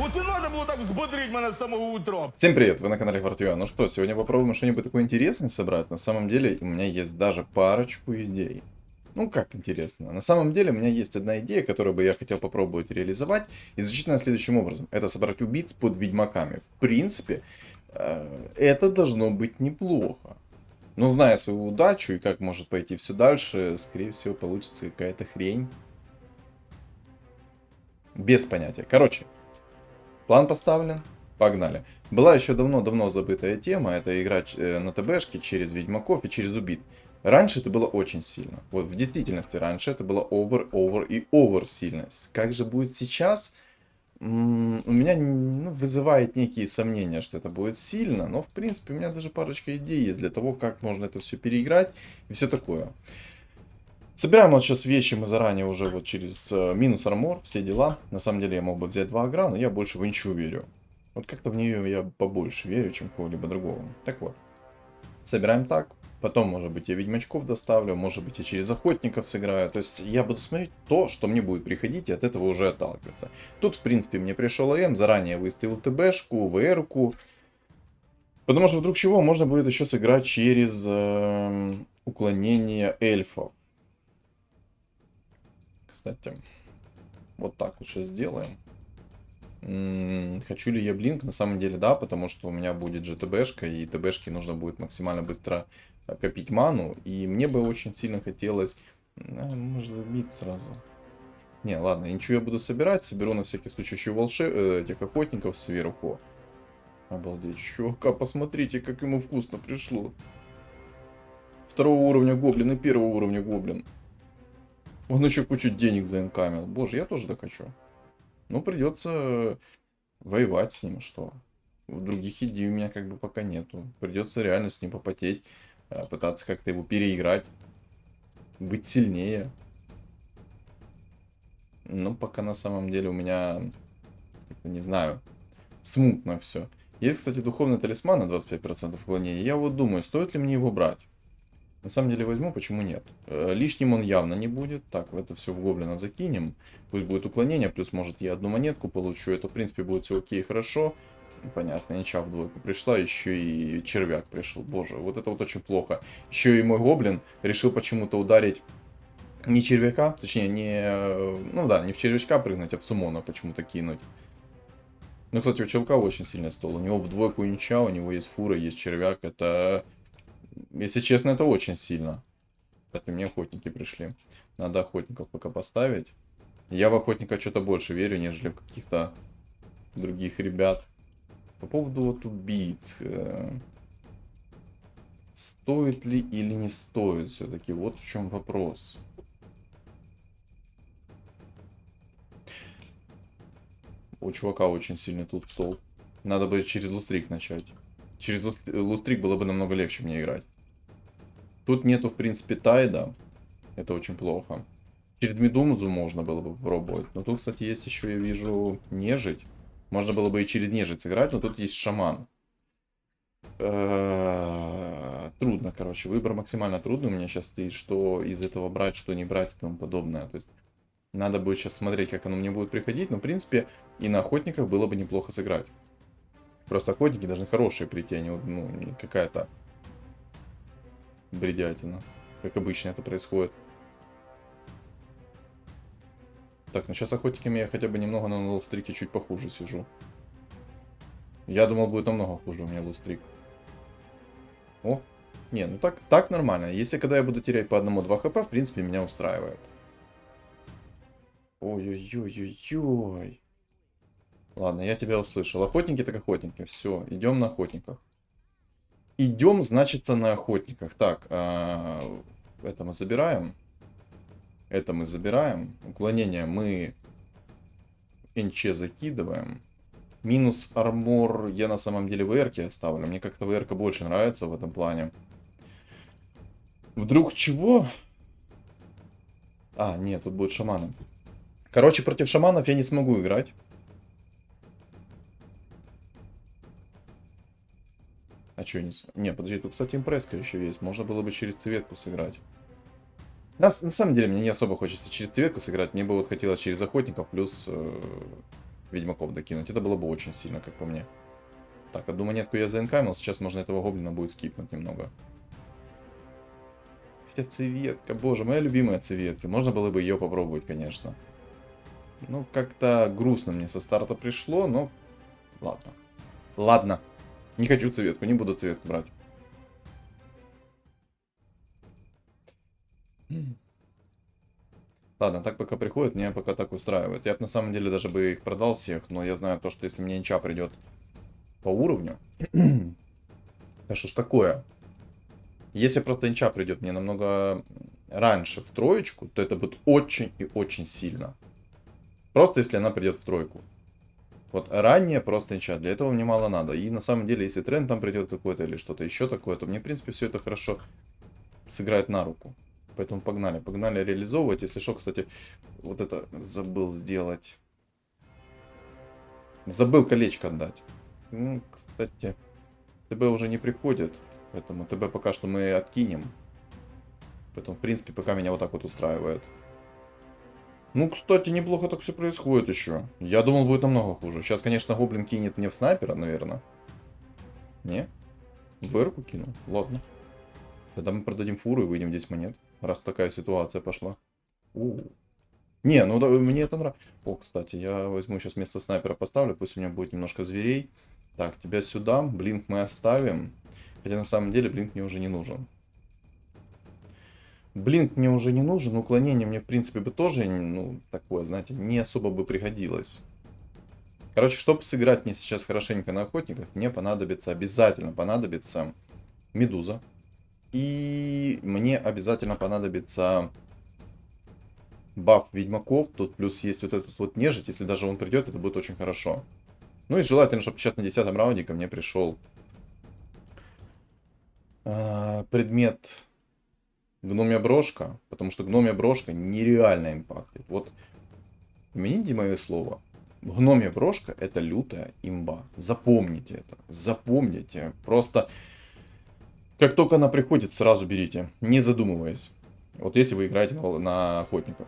Оце надо было так взбодрить меня с самого утра. Всем привет, вы на канале Хвартивя. Ну что, сегодня попробуем что-нибудь такое интересное собрать. На самом деле у меня есть даже парочку идей. Ну как интересно? На самом деле у меня есть одна идея, которую бы я хотел попробовать реализовать. И звучит она следующим образом. Это собрать убийц под ведьмаками. В принципе, это должно быть неплохо. Но зная свою удачу и как может пойти все дальше, скорее всего получится какая-то хрень. Без понятия. Короче, план поставлен. Погнали. Была еще давно-давно забытая тема, это играть на ТБшке через ведьмаков и через убийц. Раньше это было очень сильно. Вот в действительности раньше это было овер и овер сильно. Как же будет сейчас? У меня вызывает некие сомнения, что это будет сильно, но в принципе у меня даже парочка идей есть для того, как можно это все переиграть и все такое. Собираем вот сейчас вещи мы заранее уже вот через минус армор, все дела. На самом деле я мог бы взять 2 агра, но я больше в инчу верю. Вот как-то в нее я побольше верю, чем кого-либо другого. Так вот, собираем так. Потом, может быть, я ведьмачков доставлю, может быть, я через охотников сыграю. То есть я буду смотреть то, что мне будет приходить, и от этого уже отталкиваться. Тут, в принципе, мне пришел АМ, заранее выставил ТБшку, ВРку. Потому что вдруг чего можно будет еще сыграть через уклонение эльфов. Кстати, вот так вот сейчас сделаем. Хочу ли я блинк? На самом деле да, потому что у меня будет же ТБшка, и ТБшке нужно будет максимально быстро копить ману. И мне бы очень сильно хотелось... Может убить сразу. Не, ладно, ничего я буду собирать. Соберу на всякий случай еще этих охотников сверху. Обалдеть, чувака, посмотрите, как ему вкусно пришло. 2-го уровня гоблин и 1-го уровня гоблин. Он еще кучу денег заинкамил. Боже, я тоже так хочу. Ну, придется воевать с ним, что. Других идей у меня как бы пока нету. Придется реально с ним попотеть, пытаться как-то его переиграть, быть сильнее. Но пока на самом деле у меня, не знаю, смутно все. Есть, кстати, духовный талисман на 25% уклонения. Я вот думаю, стоит ли мне его брать. На самом деле возьму, почему нет. Лишним он явно не будет. Так, это все в гоблина закинем. Пусть будет уклонение, плюс может я одну монетку получу. Это в принципе будет все окей, хорошо. Понятно, ничья в двойку пришла, еще и червяк пришел. Боже, вот это вот очень плохо. Еще и мой гоблин решил почему-то ударить не червяка, точнее не... Ну да, не в червячка прыгнуть, а в сумона почему-то кинуть. Ну, кстати, у челка очень сильный стол. У него в двойку ничья, у него есть фура, есть червяк. Это... Если честно, это очень сильно. Кстати, мне охотники пришли. Надо охотников пока поставить. Я в охотника что-то больше верю, нежели в каких-то других ребят. По поводу вот убийц. Стоит ли или не стоит все-таки? Вот в чем вопрос. У чувака очень сильный тут стол. Надо бы через лустрик начать. Через лустрик было бы намного легче мне играть. Тут нету, в принципе, тайда. Это очень плохо. Через медузу можно было бы попробовать. Но тут, кстати, есть еще, я вижу, нежить. Можно было бы и через нежить сыграть, но тут есть шаман. Трудно, короче. Выбор максимально трудный у меня сейчас стоит, что из этого брать, что не брать и тому подобное. То есть надо будет сейчас смотреть, как оно мне будет приходить. Но, в принципе, и на охотниках было бы неплохо сыграть. Просто охотники должны хорошие прийти, а не, ну, не какая-то бредятина. Как обычно это происходит. Так, ну сейчас охотниками я хотя бы немного на лоустрике чуть похуже сижу. Я думал, будет намного хуже у меня лоустрик. О, не, ну так нормально. Если когда я буду терять по 1-2 хп, в принципе, меня устраивает. Ой-ой-ой-ой-ой. Ладно, я тебя услышал. Охотники так охотники. Все, идем на охотниках. Идем, значится, на охотниках. Так, это мы забираем. Это мы забираем. Уклонение мы НЧ закидываем. Минус армор я на самом деле ВРки оставлю. Мне как-то ВРка больше нравится в этом плане. Вдруг чего? А, нет, тут будет шаманы. Короче, против шаманов я не смогу играть. А что не... Не, подожди, тут, кстати, импресска еще есть. Можно было бы через цветку сыграть. На самом деле, мне не особо хочется через цветку сыграть. Мне бы вот хотелось через охотников, плюс ведьмаков докинуть. Это было бы очень сильно, как по мне. Так, одну монетку я заинкамил, сейчас можно этого гоблина будет скипнуть немного. Хотя цветка, боже, моя любимая цветка. Можно было бы ее попробовать, конечно. Ну, как-то грустно мне со старта пришло, но ладно. Ладно. Не хочу цветку, не буду цветку брать. Ладно, так пока приходит, меня пока так устраивает. Я бы на самом деле даже бы их продал всех, но я знаю то, что если мне инча придет по уровню... Да что ж такое? Если просто инча придет мне намного раньше в троечку, то это будет очень и очень сильно. Просто если она придет в тройку. Вот ранее просто инча, для этого мне мало надо. И на самом деле, если тренд там придет какой-то или что-то еще такое, то мне, в принципе, все это хорошо сыграет на руку. Поэтому погнали. Погнали реализовывать. Если что, кстати, вот это забыл сделать. Забыл колечко отдать. Ну, кстати, ТБ уже не приходит. Поэтому ТБ пока что мы откинем. Поэтому, в принципе, пока меня вот так вот устраивает. Ну, кстати, неплохо так все происходит еще. Я думал, будет намного хуже. Сейчас, конечно, гоблин кинет мне в снайпера, наверное. Не? В эрку кинул? Ладно. Тогда мы продадим фуру и выйдем 10 монет. Раз такая ситуация пошла. Не, ну да, мне это нравится. О, кстати, я возьму сейчас вместо снайпера поставлю. Пусть у меня будет немножко зверей. Так, тебя сюда. Блинк мы оставим. Хотя на самом деле блинк мне уже не нужен. Блинк мне уже не нужен. Уклонение мне, в принципе, бы тоже, ну, такое, знаете, не особо бы пригодилось. Короче, чтобы сыграть мне сейчас хорошенько на охотниках, мне понадобится, обязательно понадобится медуза. И мне обязательно понадобится баф ведьмаков. Тут плюс есть вот этот вот нежить. Если даже он придет, это будет очень хорошо. Ну и желательно, чтобы сейчас на 10-м раунде ко мне пришел предмет гномья брошка. Потому что гномья брошка нереально импактит. Вот, помяните мое слово. Гномья брошка это лютая имба. Запомните это. Запомните. Просто как только она приходит, сразу берите. Не задумываясь. Вот если вы играете на охотниках.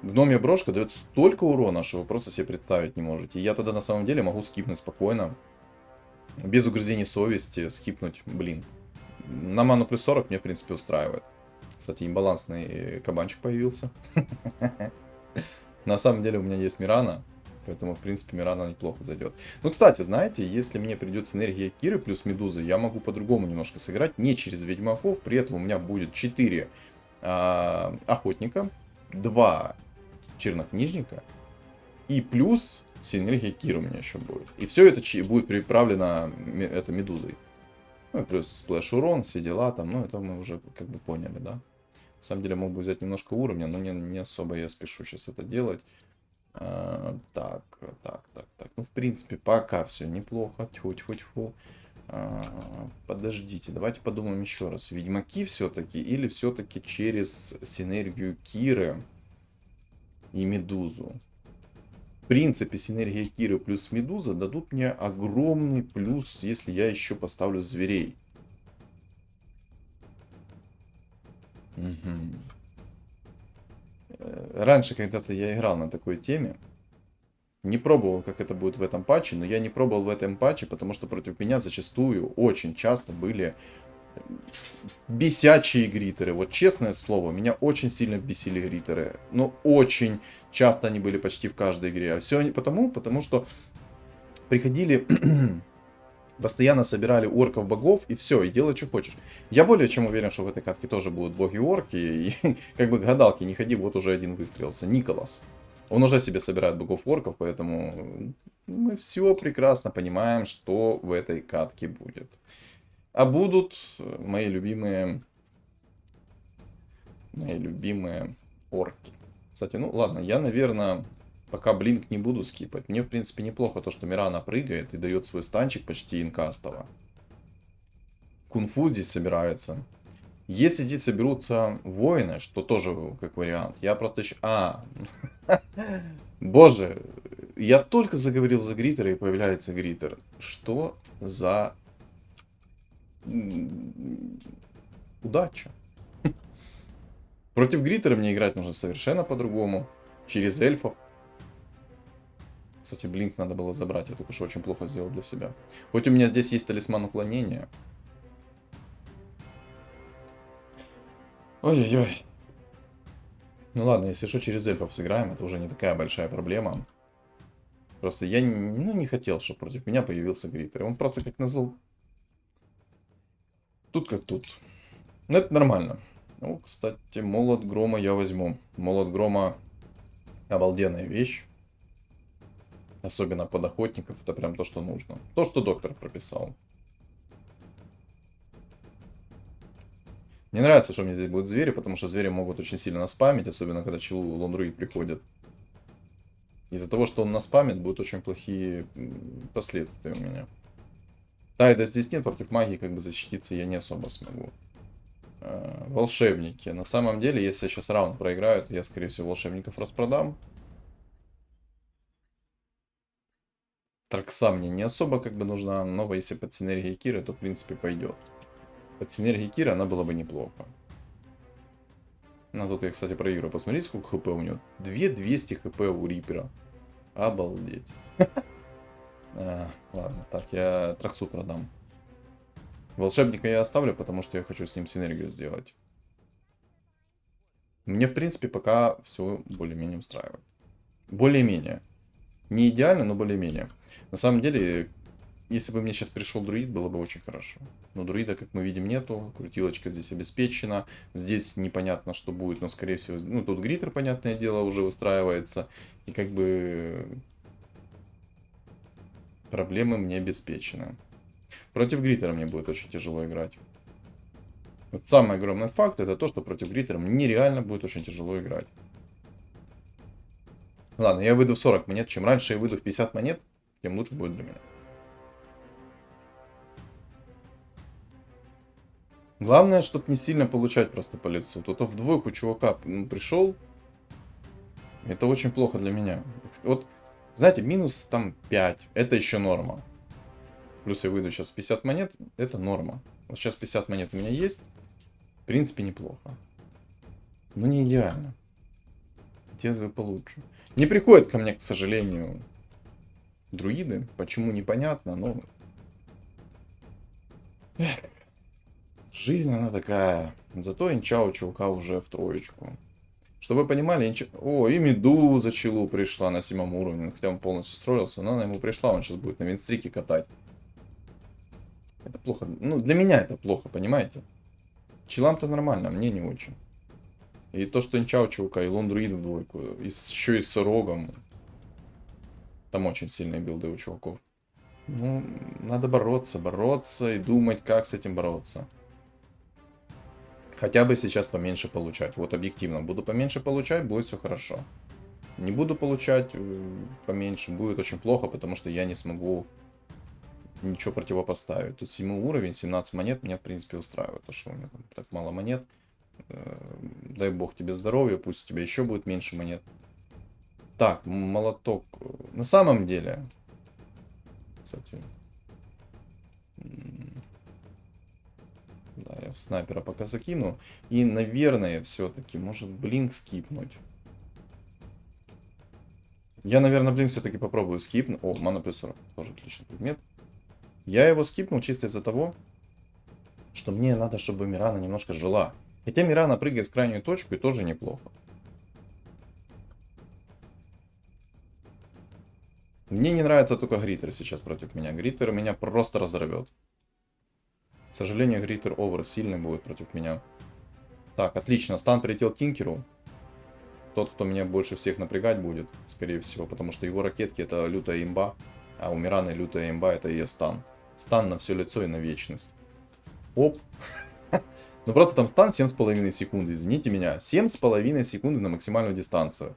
Гномья брошка дает столько урона, что вы просто себе представить не можете. И я тогда на самом деле могу скипнуть спокойно. Без угрызений совести скипнуть, блин. На ману плюс 40 мне, в принципе, устраивает. Кстати, имбалансный кабанчик появился. На самом деле у меня есть Мирана. Поэтому, в принципе, Мирана неплохо зайдет. Ну, кстати, знаете, если мне придет синергия Киры плюс Медузы, я могу по-другому немножко сыграть. Не через Ведьмаков. При этом у меня будет 4 охотника, 2 чернокнижника и плюс синергия Кира у меня еще будет. И все это будет приправлено это Медузой. Ну и плюс сплэш урон, все дела там, ну это мы уже как бы поняли, да. На самом деле мог бы взять немножко уровня, но не особо я спешу сейчас это делать. Так. Ну, в принципе, пока все неплохо. Тьфу. Подождите, давайте подумаем еще раз. Ведьмаки все-таки или все-таки через синергию Киры и Медузу? В принципе, синергия Киры плюс Медуза дадут мне огромный плюс, если я еще поставлю зверей. Угу. Раньше когда-то я играл на такой теме. Не пробовал, как это будет в этом патче, но я не пробовал в этом патче, потому что против меня зачастую очень часто были бесячие гритеры. Вот честное слово, меня очень сильно бесили гритеры. Но очень часто они были почти в каждой игре. А все потому что приходили, постоянно собирали орков, богов, и все, и делай, что хочешь. Я более чем уверен, что в этой катке тоже будут боги-орки, и как бы к гадалке не ходи, вот уже один выстрелился. Николас. Он уже себе собирает богов-орков, поэтому мы все прекрасно понимаем, что в этой катке будет. А будут мои любимые орки. Кстати, ну ладно, я, наверное, пока блинк не буду скипать. Мне, в принципе, неплохо то, что Мирана прыгает и дает свой станчик почти инкастово. Кунфу здесь собирается. Если здесь соберутся воины, что тоже как вариант, я просто еще... Боже, я только заговорил за гритера, и появляется гритер. Что за... удача. Против гритера мне играть нужно совершенно по-другому. Через эльфов. Кстати, блинк надо было забрать, я только что очень плохо сделал для себя. Хоть у меня здесь есть талисман уклонения. Ой-ой-ой. Ну ладно, если что, через эльфов сыграем, это уже не такая большая проблема. Просто я не хотел, чтобы против меня появился Гриттер. Он просто как назло. Тут как тут. Ну это нормально. Ну, кстати, молот грома я возьму. Молот грома обалденная вещь. Особенно под охотников, это прям то, что нужно. То, что доктор прописал. Не нравится, что мне здесь будут звери, потому что звери могут очень сильно наспамить, особенно когда челу лондруид приходит. Из-за того, что он наспамит, будут очень плохие последствия у меня. Тайда здесь нет, против магии как бы защититься я не особо смогу. Волшебники. На самом деле, если я сейчас раунд проиграю, то я, скорее всего, волшебников распродам. Тракса мне не особо как бы нужна, но если под синергией Киры, то в принципе пойдет. Под синергией Киры она была бы неплохо. Ну тут я, кстати, проиграю. Посмотрите, сколько хп у него. 2200 хп у Рипера. Обалдеть. Ладно, так, я Траксу продам. Волшебника я оставлю, потому что я хочу с ним синергию сделать. Мне, в принципе, пока все более-менее устраивает. Более-менее. Не идеально, но более-менее. На самом деле, если бы мне сейчас пришел друид, было бы очень хорошо. Но друида, как мы видим, нету. Крутилочка здесь обеспечена. Здесь непонятно, что будет, но, скорее всего... Ну, тут Гриттер, понятное дело, уже выстраивается. И как бы... Проблемы мне обеспечены. Против Гриттера мне будет очень тяжело играть. Вот самый огромный факт, это то, что против Гриттера мне реально будет очень тяжело играть. Ладно, я выйду в 40 монет. Чем раньше я выйду в 50 монет, тем лучше будет для меня. Главное, чтобы не сильно получать просто по лицу. То в двойку чувака пришел. Это очень плохо для меня. Вот, знаете, минус там 5. Это еще норма. Плюс я выйду сейчас 50 монет. Это норма. Вот сейчас 50 монет у меня есть. В принципе, неплохо. Но не идеально. Хотелось бы получше. Не приходят ко мне, к сожалению, друиды. Почему, непонятно, но... Жизнь она такая. Зато инча у чувака уже в троечку. Чтобы вы понимали, инча... О, и Медуза челу пришла на 7 уровне. Хотя он полностью строился, но она ему пришла. Он сейчас будет на винстрике катать. Это плохо. Ну, для меня это плохо, понимаете? Челам-то нормально, а мне не очень. И то, что инча у чувака, и лон друид в двойку. Еще и с рогом. Там очень сильные билды у чуваков. Ну, надо бороться и думать, как с этим бороться. Хотя бы сейчас поменьше получать. Вот объективно. Буду поменьше получать, будет все хорошо. Не буду получать поменьше, будет очень плохо, потому что я не смогу ничего противопоставить. Тут 7 уровень, 17 монет меня в принципе устраивает. То, что у меня там так мало монет. Дай бог тебе здоровья, пусть у тебя еще будет меньше монет. Так, молоток. На самом деле... Кстати... Да, я в снайпера пока закину. И, наверное, все-таки, может, блинк скипнуть. Я, наверное, блинк все-таки попробую скипнуть. О, мана плюс 40. Тоже отличный предмет. Я его скипнул чисто из-за того, что мне надо, чтобы Мирана немножко жила. Хотя Мирана прыгает в крайнюю точку и тоже неплохо. Мне не нравится только Гриттер сейчас против меня. Гриттер меня просто разорвет. К сожалению, Гриттер овер сильный будет против меня. Так, отлично. Стан прилетел к Тинкеру. Тот, кто меня больше всех напрягать будет, скорее всего. Потому что его ракетки это лютая имба. А у Мираны лютая имба это ее стан. Стан на все лицо и на вечность. Оп. Ну просто там стан 7,5 секунды. Извините меня. 7,5 секунды на максимальную дистанцию.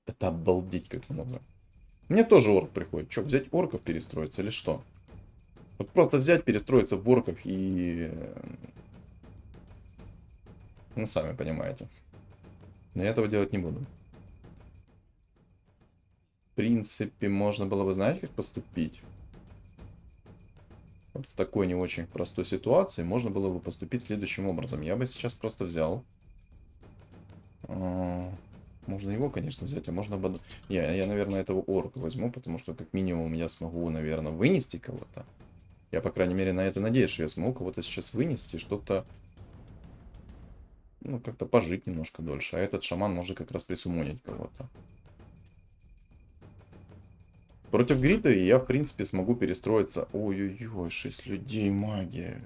Это обалдеть как много. Мне тоже орк приходит. Че, взять орков перестроиться или что? Вот просто взять, перестроиться в орков и... Ну, сами понимаете. Но я этого делать не буду. В принципе, можно было бы, знаете, как поступить? Вот в такой не очень простой ситуации можно было бы поступить следующим образом. Я бы сейчас просто взял... Можно его, конечно, взять, а можно... Я, наверное, этого орка возьму, потому что, как минимум, я смогу, наверное, вынести кого-то. Я, по крайней мере, на это надеюсь, что я смогу кого-то сейчас вынести, что-то... Ну, как-то пожить немножко дольше. А этот шаман может как раз присумонить кого-то. Против Грита я, в принципе, смогу перестроиться. Ой-ой-ой, 6 людей, магия.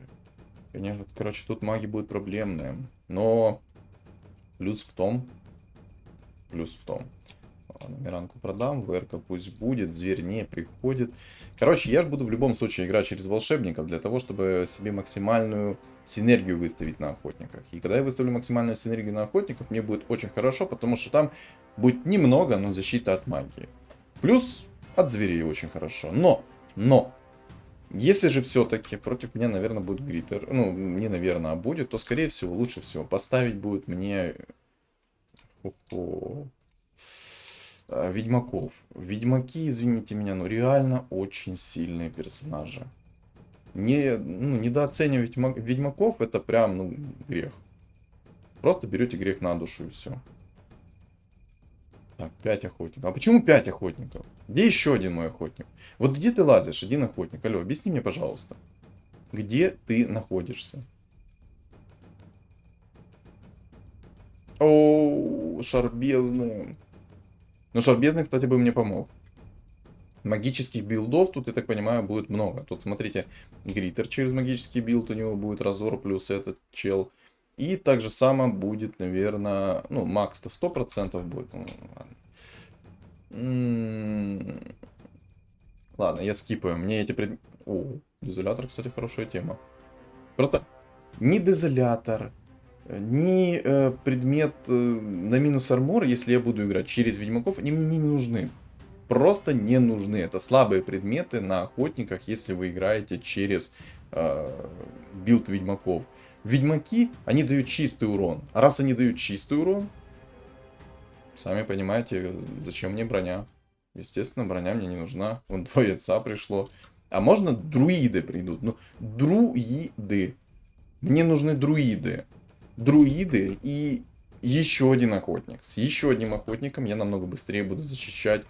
Конечно, короче, тут маги будут проблемные. Но плюс в том... Ладно, Миранку продам, ВРК пусть будет, зверь не приходит. Короче, я же буду в любом случае играть через волшебников для того, чтобы себе максимальную синергию выставить на охотниках. И когда я выставлю максимальную синергию на охотников, мне будет очень хорошо, потому что там будет немного, но защита от магии. Плюс от зверей очень хорошо. Но, если же все-таки против меня, наверное, будет Гритер, ну, не наверное, а будет, то, скорее всего, лучше всего поставить будет мне... Ведьмаков. Ведьмаки, извините меня, но реально очень сильные персонажи. Недооценивать ведьмаков это прям, ну, грех. Просто берете грех на душу и все. Так, 5 охотников. А почему 5 охотников? Где еще один мой охотник? Вот где ты лазишь, один охотник? Алло, объясни мне, пожалуйста. Где ты находишься? О, шарбезный. Но шарбезный, кстати, бы мне помог. Магических билдов тут, я так понимаю, будет много. Тут, смотрите, Гритер через магический билд, у него будет разор плюс этот чел. И так же само будет, наверное, ну, Макс-то 100% будет. Ну, ладно. Ладно, я скипаю. Мне эти предметы... О, дезолятор, кстати, хорошая тема. Просто ни дезолятор, ни предмет на минус армор, если я буду играть через ведьмаков, они мне не нужны. Просто не нужны. Это слабые предметы на охотниках, если вы играете через билд ведьмаков. Ведьмаки, они дают чистый урон. А раз они дают чистый урон, сами понимаете, зачем мне броня. Естественно, броня мне не нужна. Вон 2 яйца пришло. А можно друиды придут? Ну, друиды. Мне нужны друиды. Друиды и еще один охотник. С еще одним охотником я намного быстрее буду защищать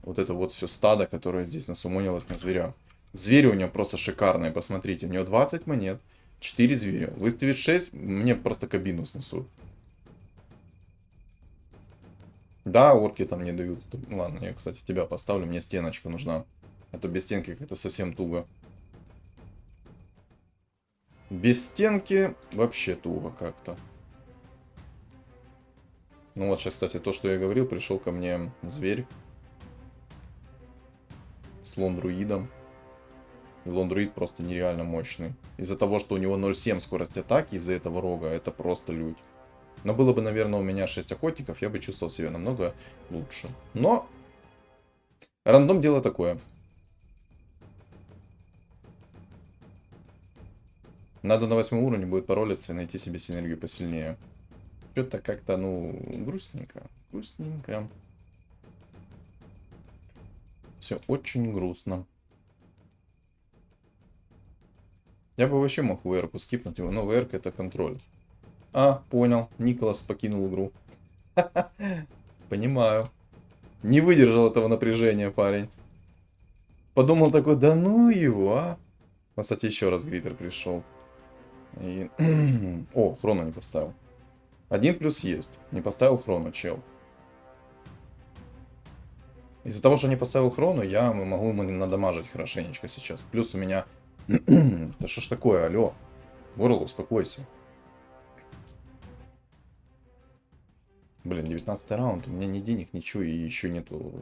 вот это вот все стадо, которое здесь насумонилось на зверя. Звери у него просто шикарные, посмотрите. У него 20 монет, 4 зверя. Выставить 6, мне просто кабину снесут. Да, орки там не дают. Ладно, я, кстати, тебя поставлю, мне стеночка нужна. А то без стенки как-то совсем туго. Без стенки вообще туго как-то. Ну вот сейчас, кстати, то, что я говорил, пришел ко мне зверь. С лон-друидом. И лон-друид просто нереально мощный. Из-за того, что у него 0,7 скорость атаки, из-за этого рога, это просто лють. Но было бы, наверное, у меня 6 охотников, я бы чувствовал себя намного лучше. Но рандом дело такое. Надо на 8 уровне будет паролиться и найти себе синергию посильнее. Что-то как-то, ну, грустненько. Грустненько. Все очень грустно. Я бы вообще мог ВР-ку скипнуть его, но ВР это контроль. А, понял. Николас покинул игру. Понимаю. Не выдержал этого напряжения, парень. Подумал такой, да ну его, а. Кстати, еще раз Гритер пришел. И... О, хрону не поставил. 1 плюс есть. Не поставил хрону, чел. Из-за того, что не поставил хрону, я могу ему надамажить хорошенечко сейчас. Плюс у меня... Да что ж такое, алло. Ворл, успокойся. Блин, 19 раунд, у меня ни денег, ничего, и еще нету...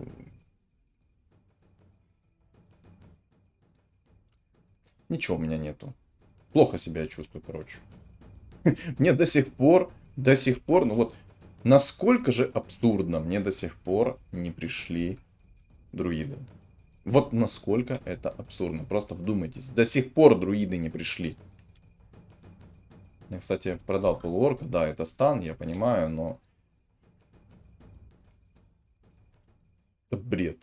Ничего у меня нету. Плохо себя чувствую, короче. Мне до сих пор, ну вот, насколько же абсурдно мне до сих пор не пришли друиды. Вот насколько это абсурдно. Просто вдумайтесь. До сих пор друиды не пришли. Я, кстати, продал полуорка. Да, это стан, я понимаю, но... Это бред.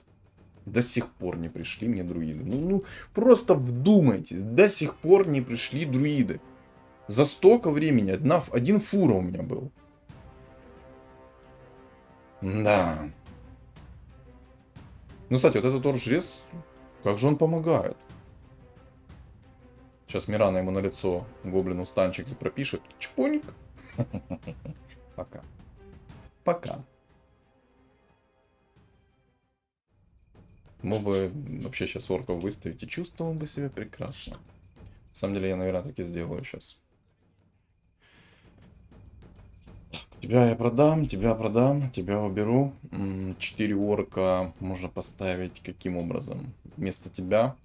До сих пор не пришли мне друиды. Ну, просто вдумайтесь. До сих пор не пришли друиды. За столько времени один фура у меня был. Да. Ну, кстати, вот этот оружрез, как же он помогает. Сейчас Мирана ему на лицо гоблину станчик пропишет. Чпуньк. Пока. Пока. Мог бы вообще сейчас орков выставить и чувствовал бы себя прекрасно. На самом деле я, наверное, так и сделаю сейчас. Тебя я продам, тебя уберу. 4 орка можно поставить каким образом? Вместо тебя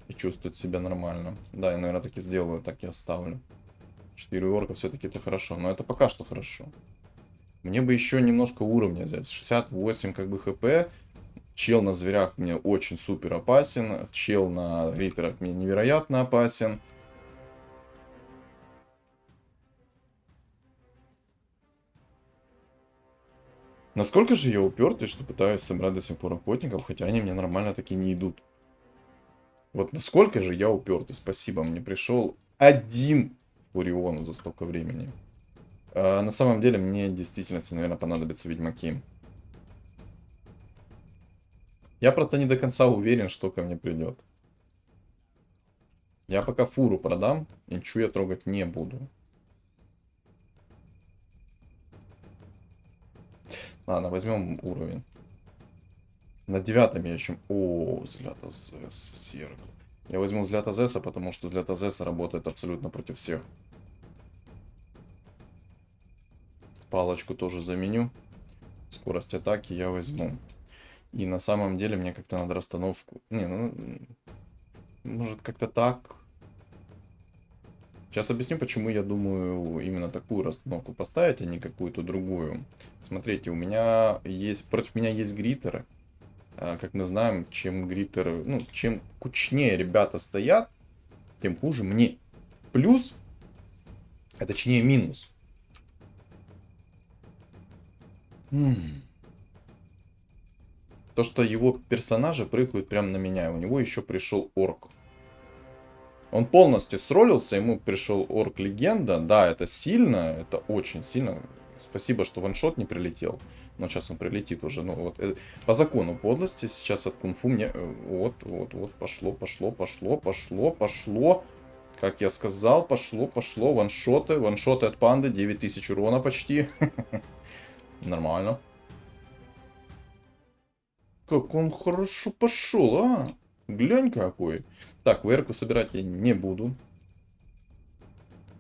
и чувствовать себя нормально. Да, я, наверное, так и сделаю, так и оставлю. 4 орка все-таки это хорошо, но это пока что хорошо. Мне бы еще немножко уровня взять. 68 как бы хп. Чел на зверях мне очень супер опасен. Чел на риперах мне невероятно опасен. Насколько же я упертый, что пытаюсь собрать до сих пор охотников, хотя они мне нормально таки не идут. Вот насколько же я упертый. Спасибо, мне пришел один Фурион за столько времени. На самом деле мне в действительности, наверное, понадобятся ведьмаки. Я просто не до конца уверен, что ко мне придет. Я пока фуру продам, инчу я трогать не буду. Ладно, возьмем уровень. На 9 я еще... О, взгляд АЗС, зеркало. Я возьму взгляд АЗС, потому что взгляд АЗС работает абсолютно против всех. Палочку тоже заменю. Скорость атаки я возьму. И на самом деле мне как-то надо расстановку... Не, ну... Может как-то так... Сейчас объясню, почему я думаю именно такую расстановку поставить, а не какую-то другую. Смотрите, у меня есть... Против меня есть гриттеры. Как мы знаем, чем гриттеры... Ну, чем кучнее ребята стоят, тем хуже мне. Плюс, а точнее минус. То, что его персонажи прыгают прямо на меня. У него еще пришел орк. Он полностью сролился, ему пришел орк-легенда. Да, это сильно, это очень сильно. Спасибо, что ваншот не прилетел. Но сейчас он прилетит уже. Ну, вот, по закону подлости сейчас от кунг-фу мне... Вот, пошло. Как я сказал, пошло. Ваншоты от панды. 9000 урона почти. Нормально. Как он хорошо пошел, а? Глянь какой. Так, ВР-ку собирать я не буду.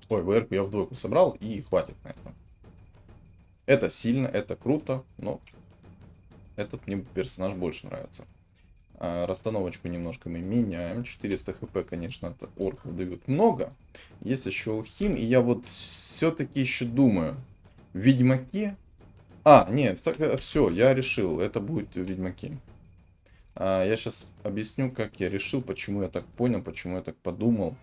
Ой, ВР-ку я в двойку собрал, и хватит на это. Это сильно, это круто, но этот мне персонаж больше нравится. Расстановочку немножко мы меняем. 400 хп, конечно, от орков дают много. Есть еще алхим, и я вот все-таки еще думаю. Ведьмаки... нет, все, я решил, это будет ведьмаки. Я сейчас объясню, как я решил, почему я так понял, почему я так подумал.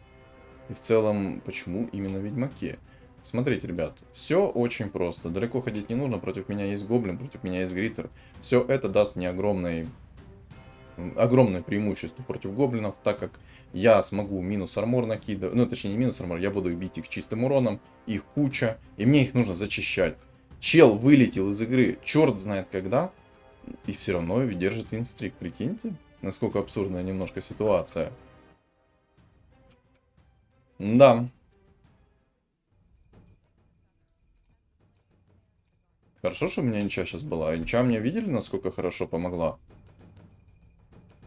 И в целом, почему именно ведьмаки. Смотрите, ребят, все очень просто. Далеко ходить не нужно, против меня есть гоблин, против меня есть гриттер. Все это даст мне огромное преимущество против гоблинов, так как я смогу минус армор накидывать. Ну, точнее, не минус армор, я буду бить их чистым уроном, их куча, и мне их нужно зачищать. Чел вылетел из игры, черт знает когда. И все равно держит винстрик, прикиньте. Насколько абсурдная немножко ситуация. Да. Хорошо, что у меня инча сейчас была. Инча мне видели, насколько хорошо помогла?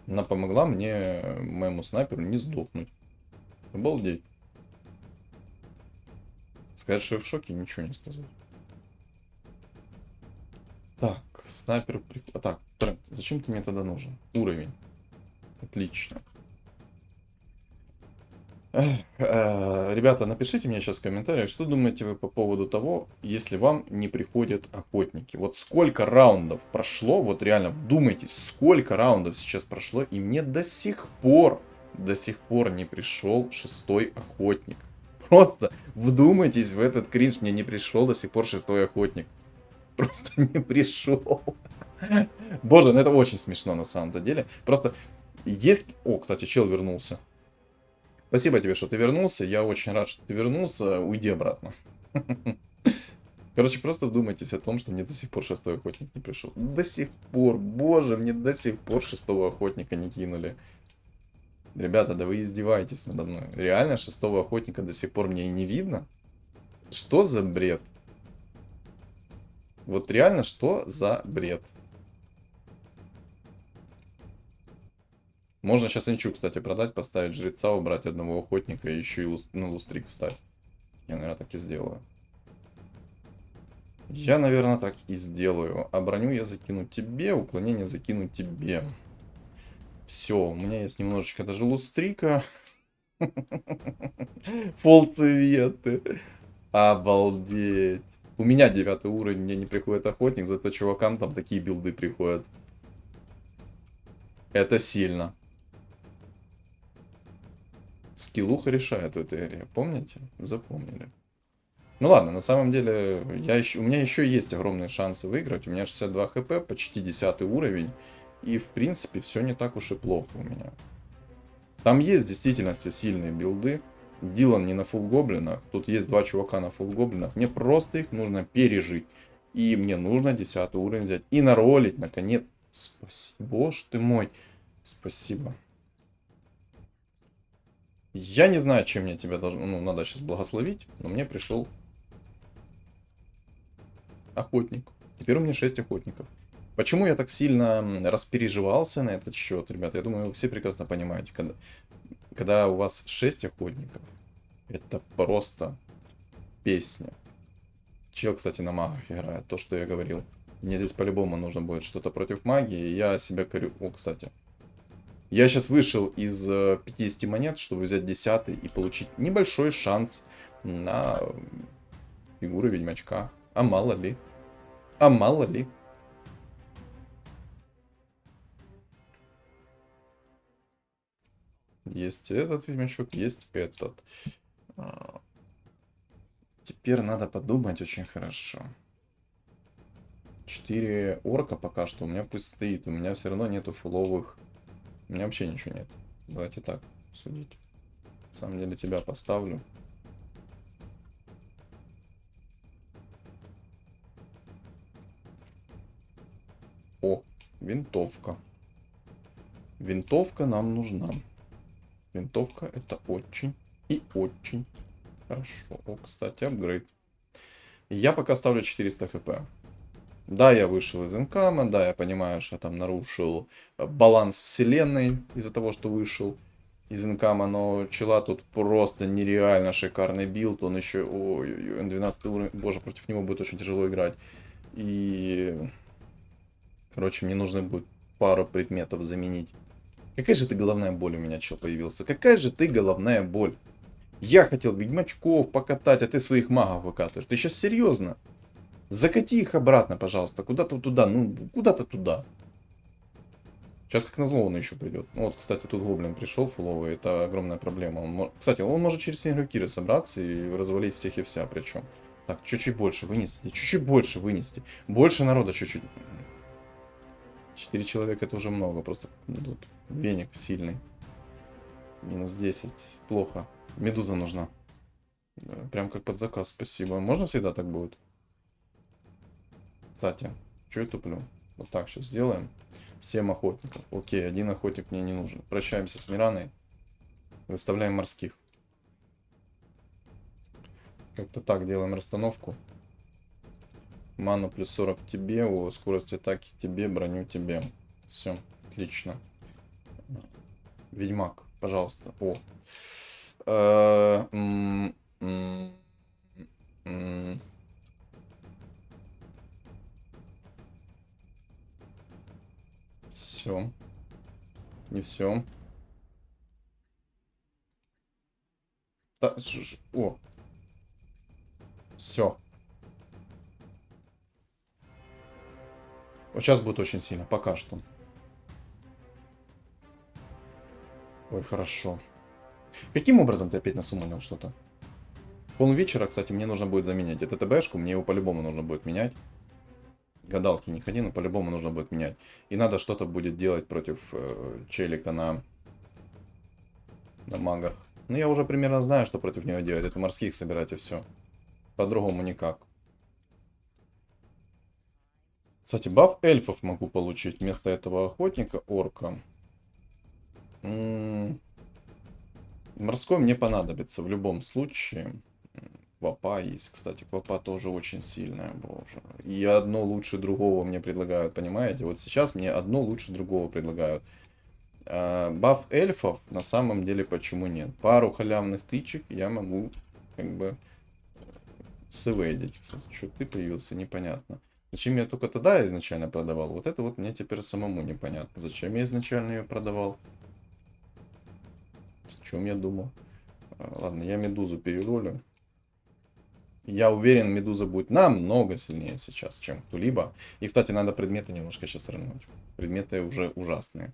Она помогла мне, моему снайперу, не сдохнуть. Обалдеть. Сказать, что я в шоке, ничего не сказать. Так, снайпер... Так, Трент, зачем ты мне тогда нужен? Уровень. Отлично. Ребята, напишите мне сейчас в комментариях, что думаете вы по поводу того, если вам не приходят охотники. Вот сколько раундов прошло, вот реально вдумайтесь, сколько раундов сейчас прошло, и мне до сих пор не пришел 6-й охотник. Просто вдумайтесь в этот кринж, мне не пришел до сих пор 6-й охотник. Просто не пришел. Боже, ну это очень смешно на самом-то деле. Просто есть... О, кстати, чел вернулся. Спасибо тебе, что ты вернулся. Я очень рад, что ты вернулся. Уйди обратно. Короче, просто вдумайтесь о том, что мне до сих пор шестой охотник не пришел. До сих пор, боже, мне до сих пор шестого охотника не кинули. Ребята, да вы издеваетесь надо мной. Реально шестого охотника до сих пор мне и не видно? Что за бред? Вот реально, что за бред? Можно сейчас инчу, кстати, продать, поставить жреца, убрать одного охотника и еще и на лустрик встать. Я, наверное, так и сделаю. Я, наверное, так и сделаю. А броню я закину тебе, уклонение закину тебе. Все, у меня есть немножечко даже лустрика. Фол цветы. Обалдеть. У меня 9 уровень, мне не приходит охотник, зато чувакам там такие билды приходят. Это сильно. Скиллуха решает в этой игре, помните? Запомнили. Ну ладно, на самом деле, у меня еще есть огромные шансы выиграть. У меня 62 хп, почти 10 уровень. И, в принципе, все не так уж и плохо у меня. Там есть в действительности сильные билды. Дилан не на фулл гоблинах. Тут есть 2 чувака на фулл гоблинах. Мне просто их нужно пережить. И мне нужно 10 уровень взять. И наролить, наконец. Спасибо. Боже ты мой. Спасибо. Я не знаю, чем мне тебя должно... Ну, надо сейчас благословить. Но мне пришел охотник. Теперь у меня 6 охотников. Почему я так сильно распереживался на этот счет, ребят? Я думаю, вы все прекрасно понимаете. Когда у вас 6 охотников, это просто песня. Чел, кстати, на магах играет, то, что я говорил. Мне здесь по-любому нужно будет что-то против магии, и я себя корю... О, кстати. Я сейчас вышел из 50 монет, чтобы взять 10 и получить небольшой шанс на фигуру ведьмачка. А мало ли. А мало ли. Есть этот ведьмачок, есть этот. Теперь надо подумать очень хорошо. 4 орка пока что у меня пусть стоит. У меня все равно нету фуловых. У меня вообще ничего нет. Давайте так судить. На самом деле тебя поставлю. О, винтовка. Винтовка нам нужна. Винтовка это очень и очень хорошо. О, кстати, апгрейд. Я пока ставлю 400 хп. Да, я вышел из инкама, да, я понимаю, что там нарушил баланс вселенной из-за того, что вышел из инкама, но чела тут просто нереально шикарный билд, он еще, ой, 12 уровень, боже, против него будет очень тяжело играть. И, короче, мне нужно будет пару предметов заменить. Какая же ты головная боль у меня, чел, появился? Какая же ты головная боль? Я хотел ведьмачков покатать, а ты своих магов выкатываешь. Ты сейчас серьезно? Закати их обратно, пожалуйста. Куда-то туда. Ну, куда-то туда. Сейчас как назло он еще придет. Ну, вот, кстати, тут гоблин пришел фуловый. Это огромная проблема. Кстати, он может через Сингракиры собраться и развалить всех и вся. Причем. Так, чуть-чуть больше вынести. Чуть-чуть больше вынести. Больше народа чуть-чуть. 4 человека это уже много. Просто тут веник сильный. Минус 10. Плохо. Медуза нужна. Прям как под заказ, спасибо. Можно всегда так будет? Кстати, что я туплю? Вот так сейчас сделаем. 7 охотников. Окей, 1 охотник мне не нужен. Прощаемся с Мираной. Выставляем морских. Как-то так делаем расстановку. Ману плюс 40 тебе, скорость атаки тебе, броню тебе. Все, отлично. Ведьмак, пожалуйста. О. Все. Не все. О. Все. Вот сейчас будет очень сильно, пока что. Ой, хорошо. Каким образом ты опять насуманил что-то? Полвечера, кстати, мне нужно будет заменять. Это ТБшку, мне его по-любому нужно будет менять. Гадалки не ходи, но по-любому нужно будет менять. И надо что-то будет делать против челика на магах. Ну, я уже примерно знаю, что против него делать. Это морских собирать и все. По-другому никак. Кстати, баф эльфов могу получить вместо этого охотника орка. Морской мне понадобится в любом случае. Квапа есть, кстати. Квапа тоже очень сильная, боже. И одно лучше другого мне предлагают, понимаете? Вот сейчас мне одно лучше другого предлагают. Баф эльфов на самом деле почему нет? Пару халявных тычек я могу как бы сэвэдить. Кстати, что ты появился, непонятно. Зачем я только тогда изначально продавал? Вот это вот мне теперь самому непонятно. Зачем я изначально ее продавал? О чем я думал? Ладно, я медузу переролю. Я уверен, медуза будет намного сильнее сейчас, чем кто-либо. И, кстати, надо предметы немножко сейчас рынуть. Предметы уже ужасные.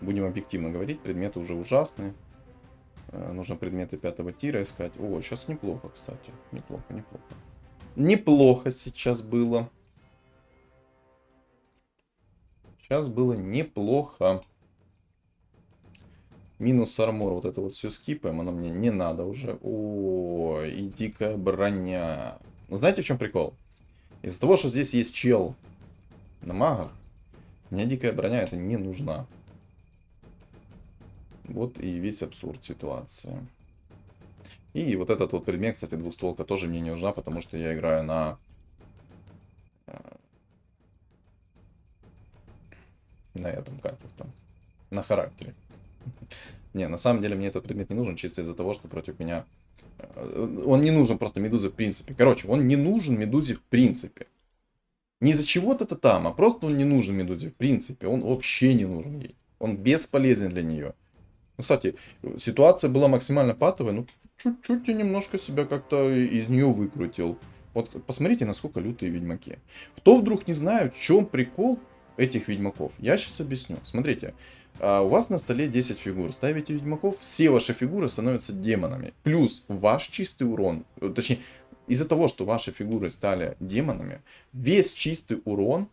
Будем объективно говорить, предметы уже ужасные. Нужно предметы 5-го тира искать. О, сейчас неплохо, кстати. Неплохо, неплохо. Неплохо сейчас было. Сейчас было неплохо. Минус армор, вот это вот все скипаем, оно мне не надо уже. О, и дикая броня. Но знаете, в чем прикол? Из-за того, что здесь есть чел на магах, мне дикая броня это не нужна. Вот и весь абсурд ситуации. И вот этот вот предмет, кстати, двустволка тоже мне не нужна, потому что я играю на этом, как их там, на характере. Не, на самом деле мне этот предмет не нужен, чисто из-за того, что против меня... Он не нужен просто Медузе в принципе. Короче, он не нужен Медузе в принципе. Не из-за чего-то там, а просто он не нужен Медузе в принципе. Он вообще не нужен ей. Он бесполезен для нее. Ну, кстати, ситуация была максимально патовая, но чуть-чуть я немножко себя как-то из нее выкрутил. Вот посмотрите, насколько лютые ведьмаки. Кто вдруг не знает, в чем прикол этих ведьмаков, я сейчас объясню. Смотрите, у вас на столе 10 фигур. Ставите ведьмаков, все ваши фигуры становятся демонами. Плюс ваш чистый урон, точнее, из-за того, что ваши фигуры стали демонами, весь чистый урон,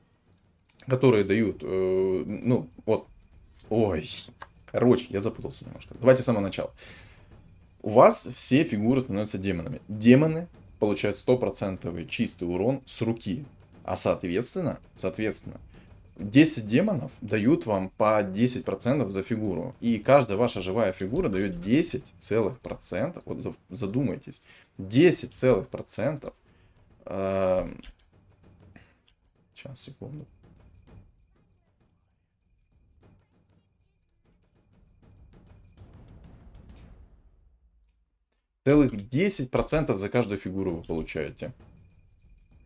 который дают, ну, вот, ой, короче, я запутался немножко. Давайте с самого начала. У вас все фигуры становятся демонами. Демоны получают 100% чистый урон с руки. А соответственно, 10 демонов дают вам по 10% за фигуру. И каждая ваша живая фигура дает 10%. Вот задумайтесь. 10%. Сейчас, секунду. Целых 10% за каждую фигуру вы получаете.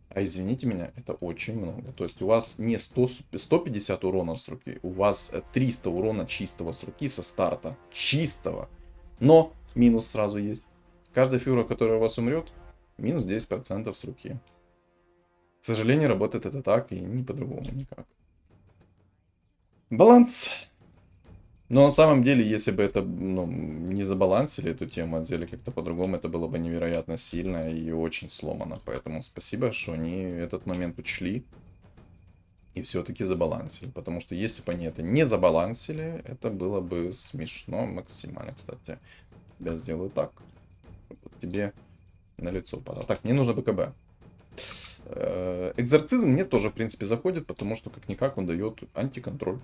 А извините меня, это очень много. То есть у вас не 150 урона с руки, у вас 300 урона чистого с руки со старта. Чистого. Но минус сразу есть. Каждая фигура, которая у вас умрет, минус 10% с руки. К сожалению, работает это так и не по-другому никак. Баланс. Но на самом деле, если бы это не забалансили эту тему, а сделали как-то по-другому, это было бы невероятно сильно и очень сломано. Поэтому спасибо, что они этот момент учли и все-таки забалансили. Потому что если бы они это не забалансили, это было бы смешно максимально. Кстати, я сделаю так. Вот тебе на лицо упало. Так, мне нужно БКБ. Экзорцизм мне тоже, в принципе, заходит, потому что как-никак он дает антиконтроль.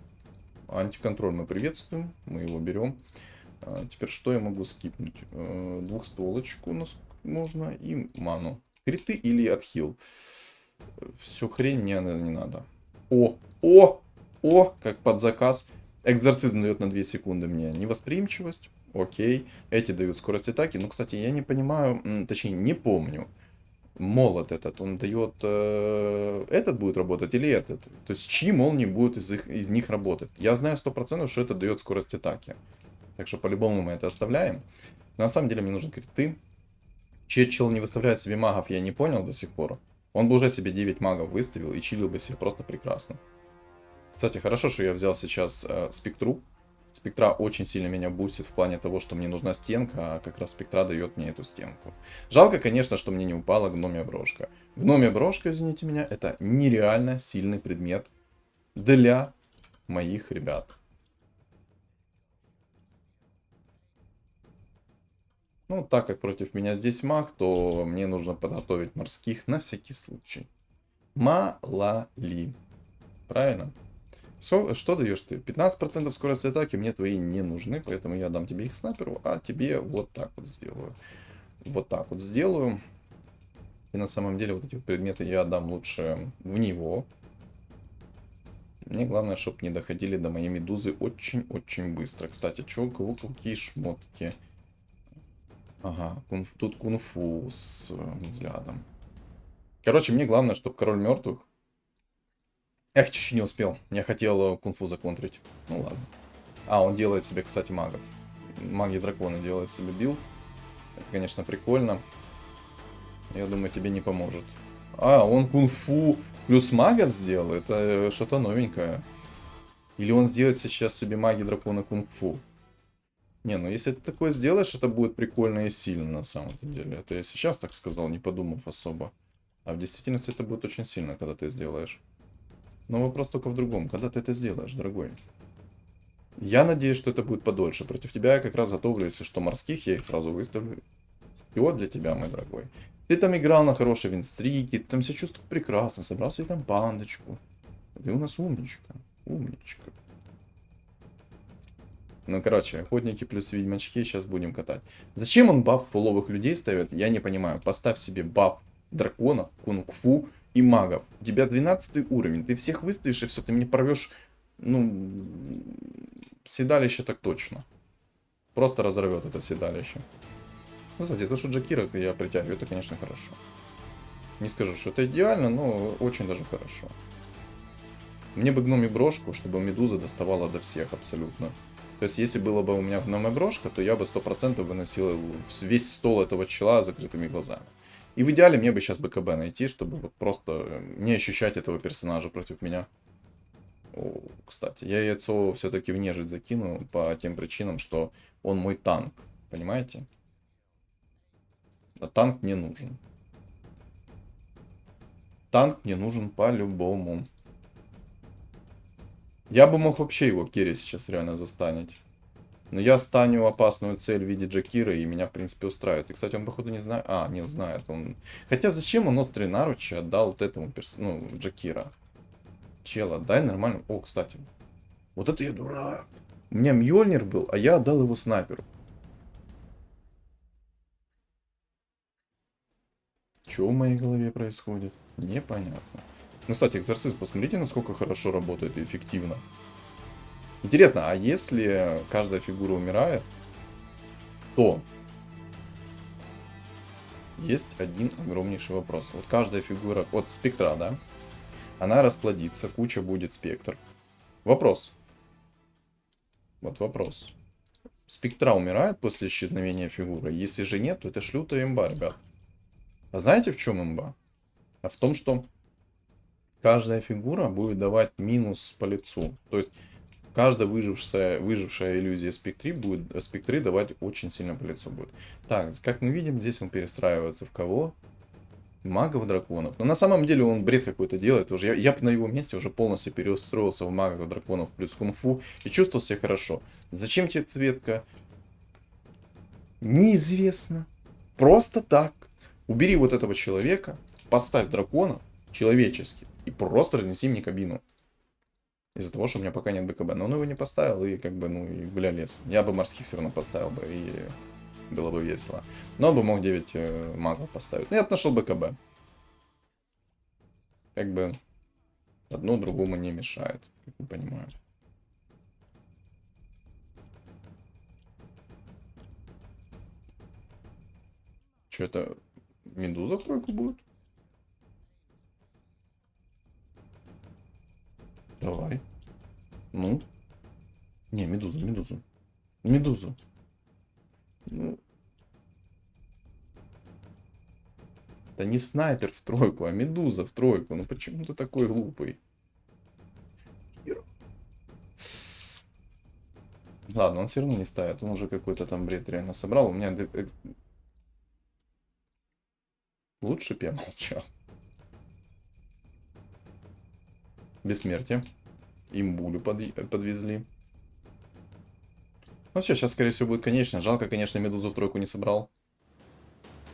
Антиконтроль мы приветствуем, мы его берем. Теперь что я могу скипнуть? Двухстволочку можно и ману. Криты или отхил. Всю хрень мне не надо. О, как под заказ. Экзорцизм дает на 2 секунды мне невосприимчивость. Окей. Эти дают скорость атаки. Ну, кстати, я не понимаю, точнее, не помню. Молот этот, он дает, этот будет работать или этот? То есть, чьи молнии будут из них работать? Я знаю 100%, что это дает скорость атаки. Так что, по-любому мы это оставляем. Но на самом деле, мне нужны криты. Чей чел не выставляет себе магов, я не понял до сих пор. Он бы уже себе 9 магов выставил и чилил бы себе просто прекрасно. Кстати, хорошо, что я взял сейчас спектру. Спектра очень сильно меня бустит в плане того, что мне нужна стенка, а как раз спектра дает мне эту стенку. Жалко, конечно, что мне не упала гномья брошка. Гномья брошка, извините меня, это нереально сильный предмет для моих ребят. Ну, так как против меня здесь маг, то мне нужно подготовить морских на всякий случай. Малали. Правильно? Что даешь ты? 15% скорости атаки мне твои не нужны, поэтому я дам тебе их снайперу, а тебе вот так вот сделаю. Вот так вот сделаю. И на самом деле вот эти вот предметы я отдам лучше в него. Мне главное, чтобы не доходили до моей медузы очень-очень быстро. Кстати, чё, у кого какие шмотки? Ага, тут кунг-фу с взглядом. Короче, мне главное, чтобы король мертвых. Эх, чуть-чуть не успел. Я хотел кунг-фу законтрить. Ну ладно. А, он делает себе, кстати, магов. Маги дракона делает себе билд. Это, конечно, прикольно. Я думаю, тебе не поможет. А, он кунг-фу плюс магов сделал? Это что-то новенькое. Или он сделает сейчас себе маги дракона кунг-фу? Не, ну если ты такое сделаешь, это будет прикольно и сильно на самом деле. Это я сейчас так сказал, не подумав особо. А в действительности это будет очень сильно, когда ты сделаешь. Но вопрос только в другом. Когда ты это сделаешь, дорогой? Я надеюсь, что это будет подольше. Против тебя я как раз готовлю, если что, морских, я их сразу выставлю. Все для тебя, мой дорогой. Ты там играл на хорошей винстрике, ты там себя чувствовал прекрасно, собрал себе там пандочку. Ты у нас умничка. Умничка. Ну, короче, охотники плюс ведьмачки сейчас будем катать. Зачем он баф фуловых людей ставит, я не понимаю. Поставь себе баф драконов, кунг-фу и магов. У тебя 12 уровень, ты всех выставишь и все, ты мне порвешь, ну, седалище так точно. Просто разорвет это седалище. Ну, кстати, то, что Джакира я притягиваю, это, конечно, хорошо. Не скажу, что это идеально, но очень даже хорошо. Мне бы гноми брошку, чтобы медуза доставала до всех абсолютно. То есть, если было бы у меня гномая брошка, то я бы 100% выносил весь стол этого чела закрытыми глазами. И в идеале мне бы сейчас БКБ найти, чтобы вот просто не ощущать этого персонажа против меня. О, кстати, я яйцо все-таки в нежить закину по тем причинам, что он мой танк. Понимаете? А танк мне нужен. Танк мне нужен по-любому. Я бы мог вообще его керри сейчас реально застанить. Но я станю опасную цель в виде Джакира, и меня, в принципе, устраивает. И, кстати, он, походу, не знает... А, не знает. Он... Хотя, зачем он острые наручи отдал вот этому ну, Джакира? Чела, дай нормально. О, кстати. Вот это я дурак. У меня Мьёльнир был, а я отдал его снайперу. Что в моей голове происходит? Непонятно. Ну, кстати, экзорцист, посмотрите, насколько хорошо работает и эффективно. Интересно, а если каждая фигура умирает, то есть один огромнейший вопрос. Вот каждая фигура, вот спектра, да, она расплодится, куча будет спектр. Вопрос. Вот вопрос. Спектра умирает после исчезновения фигуры? Если же нет, то это ж лютая имба, ребят. А знаете, в чем имба? А в том, что каждая фигура будет давать минус по лицу. То есть каждая выжившая иллюзия спектры давать очень сильно по лицу будет. Так, как мы видим, здесь он перестраивается в кого? Магов драконов. Но на самом деле он бред какой-то делает уже. Я бы на его месте уже полностью переустроился в магов драконов плюс кунг-фу и чувствовал себя хорошо. Зачем тебе цветка? Неизвестно. Просто так. Убери вот этого человека, поставь дракона человеческий и просто разнеси мне кабину. Из-за того, что у меня пока нет БКБ. Но он его не поставил, и как бы, ну, и бля, лес. Я бы морских все равно поставил бы, и было бы весело. Но он бы мог 9 магов поставить. Ну, я бы нашел БКБ. Как бы, одно другому не мешает, как я понимаю. Что это, медуза в тройку будет? Давай. Ну. Не, медузу. Медузу. Ну. Да не снайпер в тройку, а медуза в тройку. Ну почему ты такой глупый? Ладно, он все равно не ставит. Он уже какой-то там бред реально собрал. У меня... Лучше бы я молчал. Бессмертие. Имбулю подвезли. Ну все, сейчас, скорее всего, будет конечно. Жалко, конечно, медузу в тройку не собрал.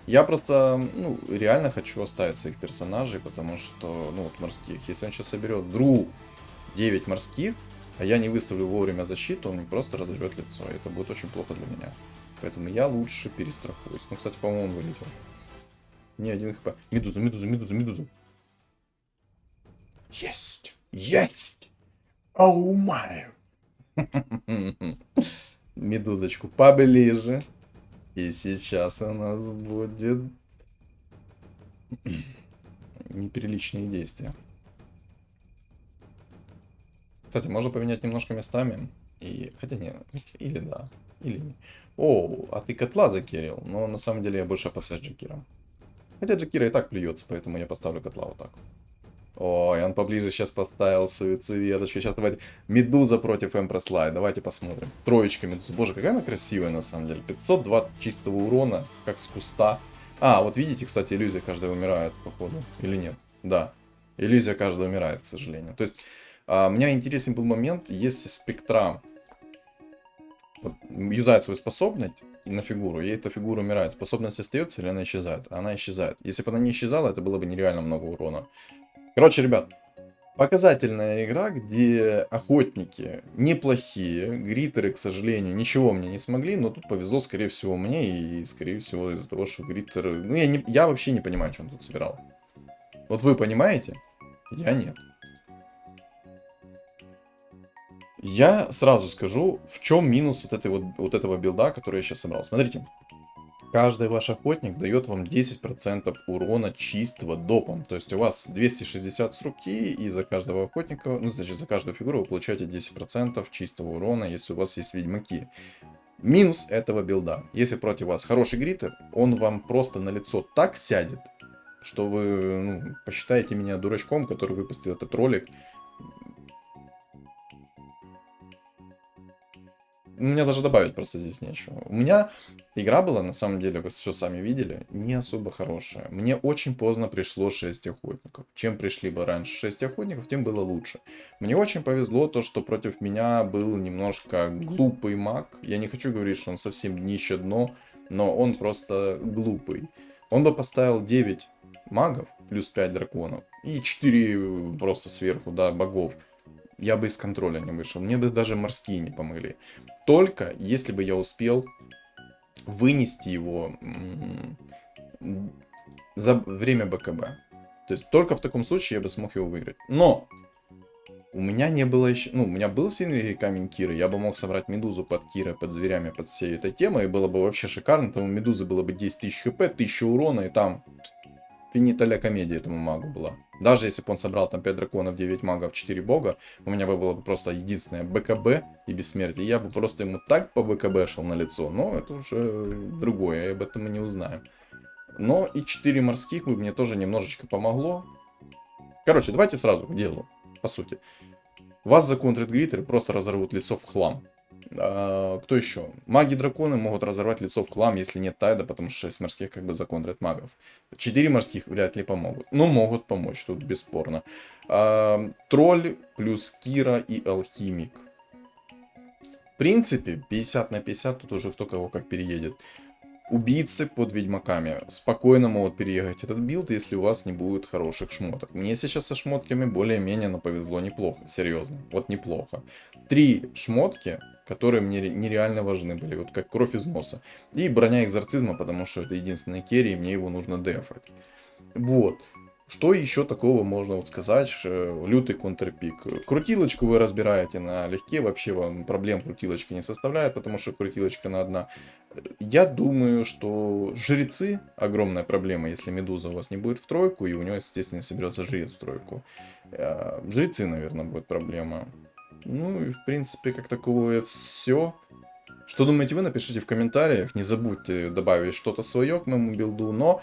Я просто, ну, реально хочу оставить своих персонажей, потому что, ну, вот морских. Если он сейчас соберет вдруг 9 морских, а я не выставлю вовремя защиту, он мне просто разорвет лицо. И это будет очень плохо для меня. Поэтому я лучше перестрахуюсь. Ну, кстати, по-моему, он вылетел. Не один хп. Медуза, медуза, медуза, медуза. Есть! Есть! Оу май! Медузочку поближе. И сейчас у нас будет неприличные действия. Кстати, можно поменять немножко местами. И... Хотя нет, или да, или не. О, а ты котла закерил. Но на самом деле я больше опасаюсь Джекира. Хотя Джекира и так плюется, поэтому я поставлю котла вот так. Ой, он поближе сейчас поставил свою цветочку. Сейчас давайте. Медуза против Эмпресс-Лай. Давайте посмотрим. Троечка медуза. Боже, какая она красивая на самом деле. 502 чистого урона, как с куста. А, вот видите, кстати, иллюзия каждая умирает, походу. Или нет? Да. Иллюзия каждая умирает, к сожалению. То есть, меня интересен был момент, если спектра вот, юзает свою способность и на фигуру, и эта фигура умирает. Способность остается или она исчезает? Она исчезает. Если бы она не исчезала, это было бы нереально много урона. Короче, ребят, показательная игра, где охотники неплохие, гриттеры, к сожалению, ничего мне не смогли, но тут повезло, скорее всего, мне, и, скорее всего, из-за того, что гриттеры... Ну, я вообще не понимаю, что он тут собирал. Вот вы понимаете? Я нет. Я сразу скажу, в чем минус вот этого билда, который я сейчас собрал. Смотрите. Каждый ваш охотник дает вам 10% урона чистого допом. То есть у вас 260 с руки, и за каждого охотника, ну, значит, за каждую фигуру вы получаете 10% чистого урона, если у вас есть ведьмаки. Минус этого билда. Если против вас хороший гриттер, он вам просто на лицо так сядет, что вы, ну, посчитаете меня дурачком, который выпустил этот ролик. У меня даже добавить просто здесь нечего. У меня игра была, на самом деле, вы все сами видели, не особо хорошая. Мне очень поздно пришло 6 охотников. Чем пришли бы раньше 6 охотников, тем было лучше. Мне очень повезло то, что против меня был немножко глупый маг. Я не хочу говорить, что он совсем днище дно, но он просто глупый. Он бы поставил 9 магов, плюс 5 драконов, и 4 просто сверху, да, богов. Я бы из контроля не вышел. Мне бы даже морские не помогли. Только если бы я успел вынести его за время БКБ. То есть только в таком случае я бы смог его выиграть. Но у меня не было еще... Ну, у меня был сильный камень Киры. Я бы мог собрать медузу под Кира, под зверями, под всей этой темой. И было бы вообще шикарно. Там у медузы было бы 10 тысяч хп, 1000 урона. И там финита ля комедия этому магу была. Даже если бы он собрал там 5 драконов, 9 магов, 4 бога, у меня бы было бы просто единственное БКБ и бессмертие. Я бы просто ему так по БКБ шел на лицо, но это уже другое, я об этом и не узнаю. Но и 4 морских бы мне тоже немножечко помогло. Короче, давайте сразу к делу, по сути. Вас законтрит гриттер и просто разорвут лицо в хлам. Кто еще? Маги-драконы могут разорвать лицо в хлам, если нет тайда, потому что 6 морских как бы законтрят магов. 4 морских вряд ли помогут. Но могут помочь, тут бесспорно. Тролль плюс Кира и алхимик. В принципе, 50 на 50, тут уже кто кого как переедет. Убийцы под ведьмаками спокойно могут переехать этот билд, если у вас не будет хороших шмоток. Мне сейчас со шмотками более-менее повезло неплохо, серьезно, вот неплохо. 3 шмотки, которые мне нереально важны были, вот как кровь из носа. И броня экзорцизма, потому что это единственный керри, и мне его нужно дефать. Вот. Что еще такого можно вот сказать? Лютый контрпик. Крутилочку вы разбираете налегке, вообще вам проблем крутилочка не составляет, потому что крутилочка на одна. Я думаю, что жрецы огромная проблема, если медуза у вас не будет в тройку, и у него, естественно, соберется жрец в тройку. Жрецы, наверное, будет проблема. Ну и в принципе, как таковое все. Что думаете вы, напишите в комментариях. Не забудьте добавить что-то свое к моему билду, но...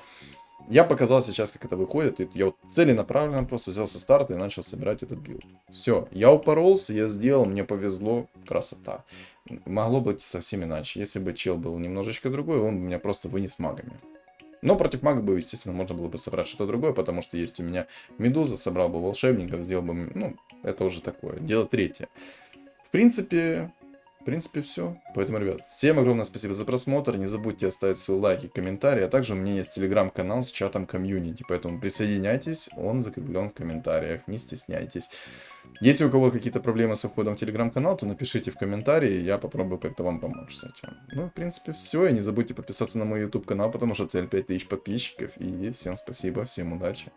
Я показал сейчас, как это выходит. И я вот целенаправленно просто взял со старта и начал собирать этот билд. Все, я упоролся, я сделал, мне повезло. Красота. Могло быть совсем иначе. Если бы чел был немножечко другой, он бы меня просто вынес магами. Но против мага бы, естественно, можно было бы собрать что-то другое, потому что есть у меня медуза, собрал бы волшебников, сделал бы... Ну, это уже такое. Дело третье. В принципе, принципе, все. Поэтому, ребят, всем огромное спасибо за просмотр. Не забудьте оставить свой лайк и комментарий. А также у меня есть телеграм-канал с чатом комьюнити. Поэтому присоединяйтесь, он закреплен в комментариях. Не стесняйтесь. Если у кого какие-то проблемы с уходом в телеграм-канал, то напишите в комментарии, я попробую как-то вам помочь с этим. Ну, в принципе, все. И не забудьте подписаться на мой YouTube канал, потому что цель 5000 подписчиков. И всем спасибо, всем удачи.